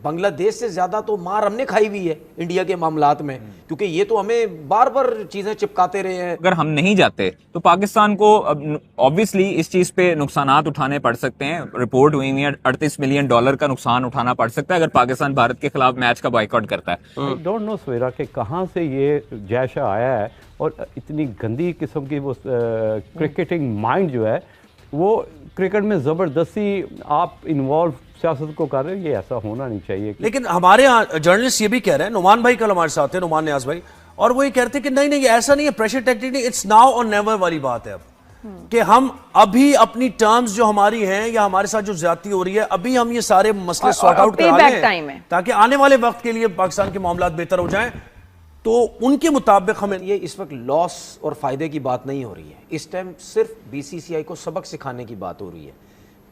बांग्लादेश से ज्यादा तो मार हमने खाई हुई है इंडिया के मामलात में, क्योंकि ये तो हमें बार बार चीजें चिपकाते रहे हैं। अगर हम नहीं जाते तो पाकिस्तान को ऑब्वियसली इस चीज पे नुकसानात उठाने पड़ सकते हैं। रिपोर्ट हुई है $38 मिलियन का नुकसान उठाना पड़ सकता है अगर पाकिस्तान भारत के खिलाफ मैच का बॉयकॉट करता है। आई डोंट नो सवेरा कि कहाँ से ये जैशा आया है और इतनी गंदी किस्म की वो क्रिकेटिंग माइंड जो है वो क्रिकेट में ज़बरदस्ती आप इन्वॉल्व सियासत को कर रहे हैं, ये ऐसा होना नहीं चाहिए। लेकिन हमारे यहाँ जर्नलिस्ट ये भी कह रहे हैं, नुमान भाई कल हमारे साथ थे, नुमान न्याज भाई, और वो ये कहते हैं कि नहीं नहीं ऐसा नहीं है, प्रेशर टेक्निक नहीं, इट्स नाउ और नेवर वाली बात है अब कि हम अभी अपनी टर्म्स जो हमारी हैं या हमारे साथ जो ज्यादती हो रही है अभी हम ये सारे मसले सॉर्ट आउट करा लें ताकि आने वाले वक्त के लिए पाकिस्तान के मामलात बेहतर हो जाएं, तो उनके मुताबिक हमें ये इस वक्त लॉस और फायदे की बात नहीं हो रही है। इस टाइम सिर्फ बीसीसीआई को सबक सिखाने की बात हो रही है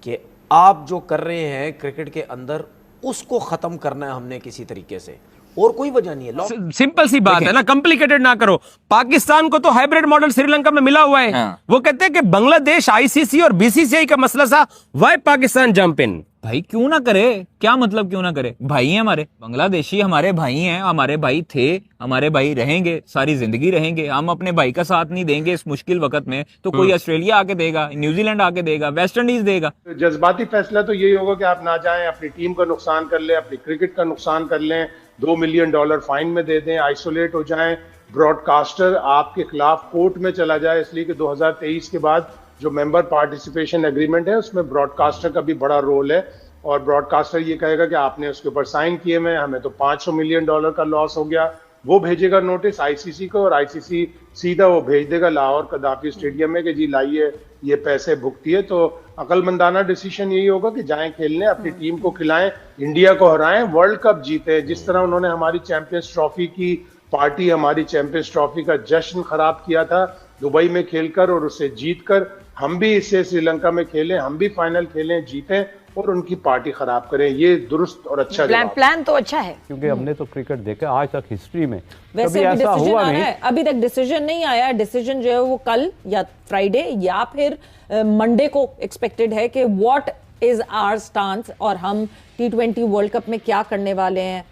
कि आप जो कर रहे हैं क्रिकेट के अंदर उसको खत्म करना है हमने किसी तरीके से, और कोई वजह नहीं है। सिंपल सी बात है ना, कॉम्प्लिकेटेड ना करो। पाकिस्तान को तो हाइब्रिड मॉडल श्रीलंका में मिला हुआ है। हाँ। वो कहते हैं कि बांग्लादेश आईसीसी और बीसीसीआई का मसला था, व्हाई पाकिस्तान जंप इन। भाई क्यों ना करे, क्या मतलब क्यों ना करे, भाई हैं हमारे बांग्लादेशी, हमारे भाई हैं, हमारे भाई थे, हमारे भाई रहेंगे, सारी जिंदगी रहेंगे। हम अपने भाई का साथ नहीं देंगे इस मुश्किल वक्त में तो कोई ऑस्ट्रेलिया आके देगा, न्यूजीलैंड आके देगा, वेस्ट इंडीज देगा। जज्बाती फैसला तो यही होगा कि आप ना जाएं, अपनी टीम का नुकसान कर लें, अपनी क्रिकेट का नुकसान कर लें, $2 मिलियन फाइन में दे दें, आइसोलेट हो जाएं, ब्रॉडकास्टर आपके खिलाफ कोर्ट में चला जाए, इसलिए कि 2023 के बाद जो मेंबर पार्टिसिपेशन एग्रीमेंट है उसमें ब्रॉडकास्टर का भी बड़ा रोल है, और ब्रॉडकास्टर ये कहेगा कि आपने उसके ऊपर साइन किए हुए, हमें तो $500 मिलियन का लॉस हो गया। वो भेजेगा नोटिस आईसीसी को और आईसीसी सीधा वो भेज देगा लाहौर कदाफी स्टेडियम में कि जी लाइए ये पैसे भुगतिए। तो अकलमंदाना डिसीजन यही होगा कि जाएं खेलने, अपनी टीम को खिलाएं, इंडिया को हराएं, वर्ल्ड कप जीते। जिस तरह उन्होंने हमारी चैंपियंस ट्रॉफी की पार्टी, हमारी चैंपियंस ट्रॉफी का जश्न खराब किया था दुबई में खेलकर और उसे जीतकर, हम भी इससे श्रीलंका में खेलें, हम भी फाइनल खेलें, जीतें और उनकी पार्टी खराब करें। ये दुरुस्त और अच्छा प्लान तो अच्छा है, क्योंकि हमने तो क्रिकेट देखा आज तक हिस्ट्री में वैसे कभी ऐसा हुआ नहीं। अभी तक डिसीजन नहीं आया। डिसीजन जो है वो कल या फ्राइडे या फिर मंडे को एक्सपेक्टेड है कि व्हाट इज आवर स्टांस और हम T20 वर्ल्ड कप में क्या करने वाले हैं।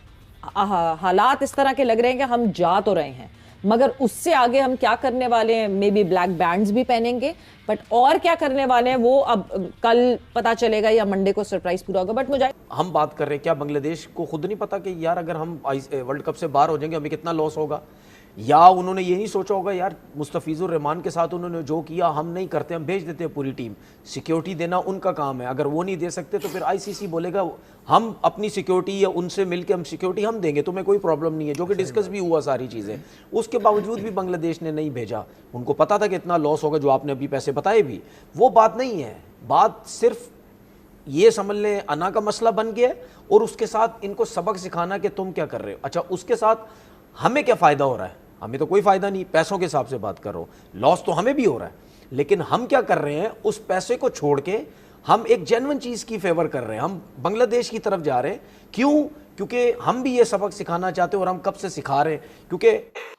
हालात इस तरह के लग रहे हैं कि हम जा तो रहे हैं, मगर उससे आगे हम क्या करने वाले हैं, मे बी ब्लैक बैंड्स भी पहनेंगे, बट और क्या करने वाले हैं वो अब कल पता चलेगा या मंडे को सरप्राइज पूरा होगा। बट मुझे हम बात कर रहे हैं, क्या बांग्लादेश को खुद नहीं पता कि यार अगर हम वर्ल्ड कप से बाहर हो जाएंगे हमें कितना लॉस होगा? या उन्होंने ये नहीं सोचा होगा यार मुस्तफिजुर रहमान के साथ उन्होंने जो किया हम नहीं करते, हम भेज देते हैं पूरी टीम, सिक्योरिटी देना उनका काम है, अगर वो नहीं दे सकते तो फिर आईसीसी बोलेगा हम अपनी सिक्योरिटी या उनसे मिलकर हम सिक्योरिटी हम देंगे, तुम्हें कोई प्रॉब्लम नहीं है, जो कि डिस्कस भी हुआ सारी चीज़ें। उसके बावजूद भी बांग्लादेश ने नहीं भेजा, उनको पता था कि इतना लॉस होगा, जो आपने अभी पैसे बताए भी, वो बात नहीं है। बात सिर्फ ये समझ लें अना का मसला बन गया और उसके साथ इनको सबक सिखाना कि तुम क्या कर रहे हो। अच्छा, उसके साथ हमें क्या फ़ायदा हो रहा है? हमें तो कोई फ़ायदा नहीं, पैसों के हिसाब से बात कर रहा हूँ, लॉस तो हमें भी हो रहा है, लेकिन हम क्या कर रहे हैं, उस पैसे को छोड़ के हम एक जेन्युइन चीज़ की फेवर कर रहे हैं, हम बांग्लादेश की तरफ जा रहे हैं। क्यों? क्योंकि हम भी ये सबक सिखाना चाहते हैं और हम कब से सिखा रहे हैं, क्योंकि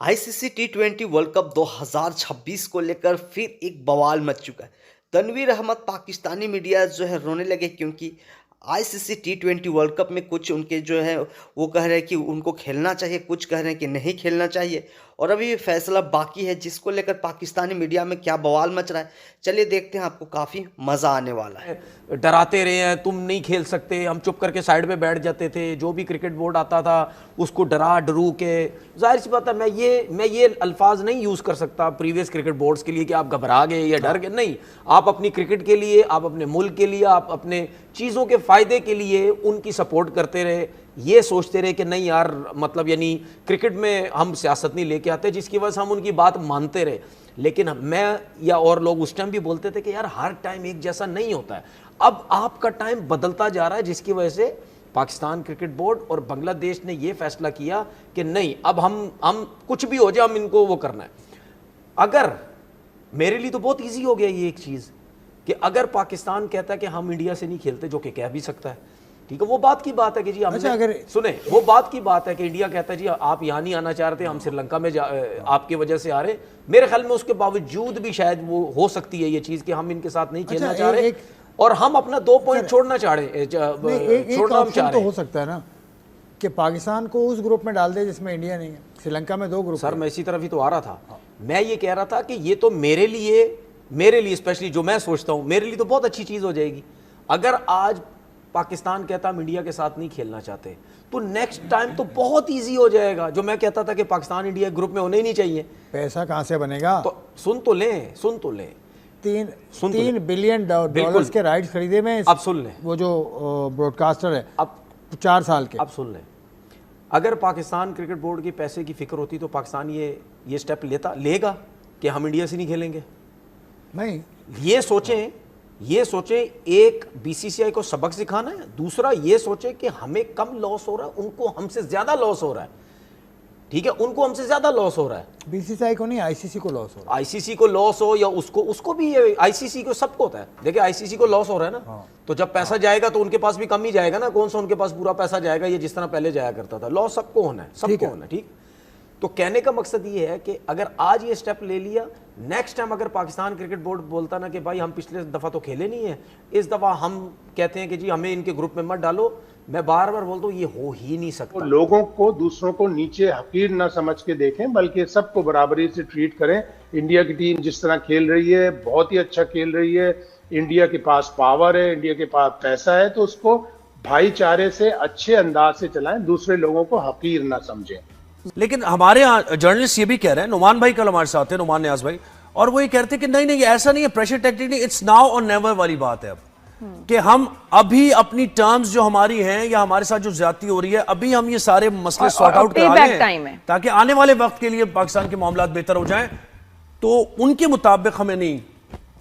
आईसीसी T20 वर्ल्ड कप 2026 को लेकर फिर एक बवाल मच चुका है। तनवीर अहमद पाकिस्तानी मीडिया जो है रोने लगे, क्योंकि आईसीसी T20 वर्ल्ड कप में कुछ उनके जो है वो कह रहे हैं कि उनको खेलना चाहिए, कुछ कह रहे हैं कि नहीं खेलना चाहिए, और अभी ये फैसला बाकी है जिसको लेकर पाकिस्तानी मीडिया में क्या बवाल मच रहा है। चलिए देखते हैं, आपको काफ़ी मज़ा आने वाला है। डराते रहे हैं तुम नहीं खेल सकते, हम चुप करके साइड में बैठ जाते थे, जो भी क्रिकेट बोर्ड आता था उसको डरा डरू के। जाहिर सी बात है मैं ये अल्फाज नहीं यूज़ कर सकता प्रीवियस क्रिकेट बोर्ड्स के लिए कि आप घबरा गए या डर गए, नहीं। आप अपनी क्रिकेट के लिए, आप अपने मुल्क के लिए, आप अपने चीज़ों के फ़ायदे के लिए उनकी सपोर्ट करते रहे, ये सोचते रहे कि नहीं यार मतलब यानी क्रिकेट में हम सियासत नहीं लेके आते, जिसकी वजह से हम उनकी बात मानते रहे। लेकिन मैं या और लोग उस टाइम भी बोलते थे कि यार हर टाइम एक जैसा नहीं होता है। अब आपका टाइम बदलता जा रहा है, जिसकी वजह से पाकिस्तान क्रिकेट बोर्ड और बांग्लादेश ने ये फैसला किया कि नहीं, अब हम कुछ भी हो जाए हम इनको वो करना है। अगर मेरे लिए तो बहुत ईजी हो गया ये एक चीज़ कि अगर पाकिस्तान कहता है कि हम इंडिया से नहीं खेलते, जो कि कह भी सकता है, ठीक है, वो बात की बात है कि जी हमने अगर सुने, वो बात की बात है कि इंडिया कहता है जी आप यहाँ नहीं आना चाह रहे थे, हम श्रीलंका में आपकी वजह से आ रहे। मेरे ख्याल में उसके बावजूद भी शायद वो हो सकती है ये चीज़ कि हम इनके साथ नहीं खेलना चाह रहे और हम अपना 2 पॉइंट छोड़ना चाह रहे, छोड़ना हम चाह रहे। तो हो सकता है ना कि पाकिस्तान को उस ग्रुप में डाल दे जिसमें इंडिया नहीं है। श्रीलंका में 2 ग्रुप सर है। मैं इसी तरफ ही तो आ रहा था। मैं ये कह रहा था कि ये तो मेरे लिए स्पेशली जो मैं सोचता हूं, मेरे लिए तो बहुत अच्छी चीज हो जाएगी अगर आज पाकिस्तान कहता हम इंडिया के साथ नहीं खेलना चाहते, तो नेक्स्ट टाइम तो बहुत इजी हो जाएगा। जो मैं कहता था कि पाकिस्तान इंडिया ग्रुप में होने ही नहीं चाहिए, पैसा कहाँ से बनेगा? तो सुन तो लें 3 बिलियन डॉलर्स के राइट्स खरीदे में। अब सुन लें, वो जो ब्रॉडकास्टर है अब 4 साल के। अब सुन लें, अगर पाकिस्तान क्रिकेट बोर्ड की पैसे की फिक्र होती तो पाकिस्तान ये स्टेप लेगा कि हम इंडिया से नहीं खेलेंगे? नहीं, ये सोचें एक बीसीसीआई को सबक सिखाना है, दूसरा ये सोचें कि हमें कम लॉस हो रहा है, उनको हमसे ज्यादा लॉस हो रहा है। ठीक है, उनको हमसे ज्यादा लॉस हो रहा है। बीसीसीआई को नहीं, आईसीसी को लॉस हो रहा है। आईसीसी को लॉस हो या उसको भी, ये आईसीसी को सबको होता है। देखिए आईसीसी को लॉस हो रहा है ना, तो जब पैसा जाएगा तो उनके पास भी कम ही जाएगा ना। कौन सा उनके पास पूरा पैसा जाएगा, ये जिस तरह पहले जाया करता था। लॉस सबको होना है, सबको होना है। ठीक, तो कहने का मकसद ये है कि अगर आज ये स्टेप ले लिया, नेक्स्ट टाइम अगर पाकिस्तान क्रिकेट बोर्ड बोलता ना कि भाई हम पिछले दफा तो खेले नहीं है, इस दफा हम कहते हैं कि जी हमें इनके ग्रुप में मत डालो, मैं बार बार बोलता हूँ ये हो ही नहीं सकता। तो लोगों को दूसरों को नीचे हकीर ना समझ के देखें, बल्कि सबको बराबरी से ट्रीट करें। इंडिया की टीम जिस तरह खेल रही है, बहुत ही अच्छा खेल रही है। इंडिया के पास पावर है, इंडिया के पास पैसा है, तो उसको भाईचारे से अच्छे अंदाज से चलाएं, दूसरे लोगों को हकीर ना समझें। लेकिन हमारे यहाँ जर्नलिस्ट ये भी कह रहे हैं, नुमान भाई कल हमारे साथ थे, नुमान न्याज भाई, और वो ये कहते हैं कि नहीं ऐसा नहीं है, प्रेशर टेक्निक नहीं, इट्स नाउ और नेवर वाली बात है अब कि हम अभी अपनी टर्म्स जो हमारी हैं या हमारे साथ जो ज्यादती हो रही है, अभी हम ये सारे मसले सॉर्ट आउट करा लें ताकि आने वाले वक्त के लिए पाकिस्तान के मामला बेहतर हो जाएं, तो उनके मुताबिक हमें नहीं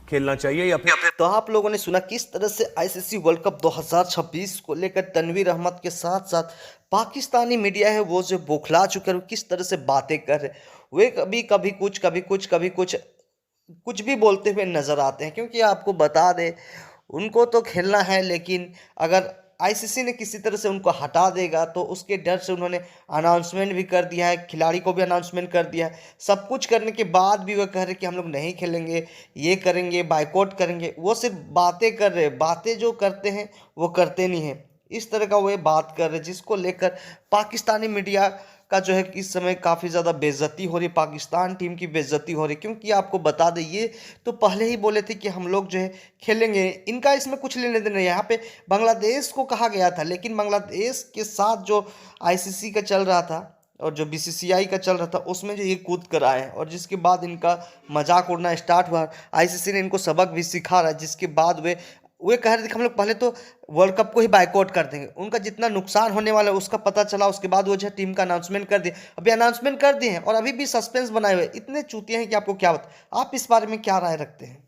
खेलना चाहिए। या फिर तो आप लोगों ने सुना किस तरह से आईसीसी वर्ल्ड कप 2026 को लेकर तनवीर अहमद के साथ साथ पाकिस्तानी मीडिया है वो जो बौखला चुके हैं, किस तरह से बातें कर रहे, वे कभी कुछ भी बोलते हुए नजर आते हैं। क्योंकि आपको बता दें उनको तो खेलना है, लेकिन अगर आईसीसी ने किसी तरह से उनको हटा देगा तो उसके डर से उन्होंने अनाउंसमेंट भी कर दिया है, खिलाड़ी को भी अनाउंसमेंट कर दिया है। सब कुछ करने के बाद भी वह कह रहे कि हम लोग नहीं खेलेंगे, ये करेंगे, बाइकआउट करेंगे। वो सिर्फ बातें कर रहे, बातें जो करते हैं वो करते नहीं हैं। इस तरह का वो बात कर रहे, जिसको लेकर पाकिस्तानी मीडिया का जो है इस समय काफ़ी ज़्यादा बेइज्जती हो रही, पाकिस्तान टीम की बेइज्जती हो रही। क्योंकि आपको बता दें ये तो पहले ही बोले थे कि हम लोग जो है खेलेंगे, इनका इसमें कुछ लेने देने नहीं। यहाँ पे बांग्लादेश को कहा गया था, लेकिन बांग्लादेश के साथ जो आईसीसी का चल रहा था और जो बीसीसीआई का चल रहा था उसमें जो ये कूद कर आए, और जिसके बाद इनका मजाक उड़ना स्टार्ट हुआ। आईसीसी ने इनको सबक भी सिखा रहा है, जिसके बाद वे कह रहे थे कि हम लोग पहले तो वर्ल्ड कप को ही बाइकआउट कर देंगे। उनका जितना नुकसान होने वाला है उसका पता चला, उसके बाद वो जो है टीम का अनाउंसमेंट कर दिए। अभी अनाउंसमेंट कर दिए हैं और अभी भी सस्पेंस बनाए हुए। इतने चूतिया हैं कि आपको क्या बता। आप इस बारे में क्या राय रखते हैं?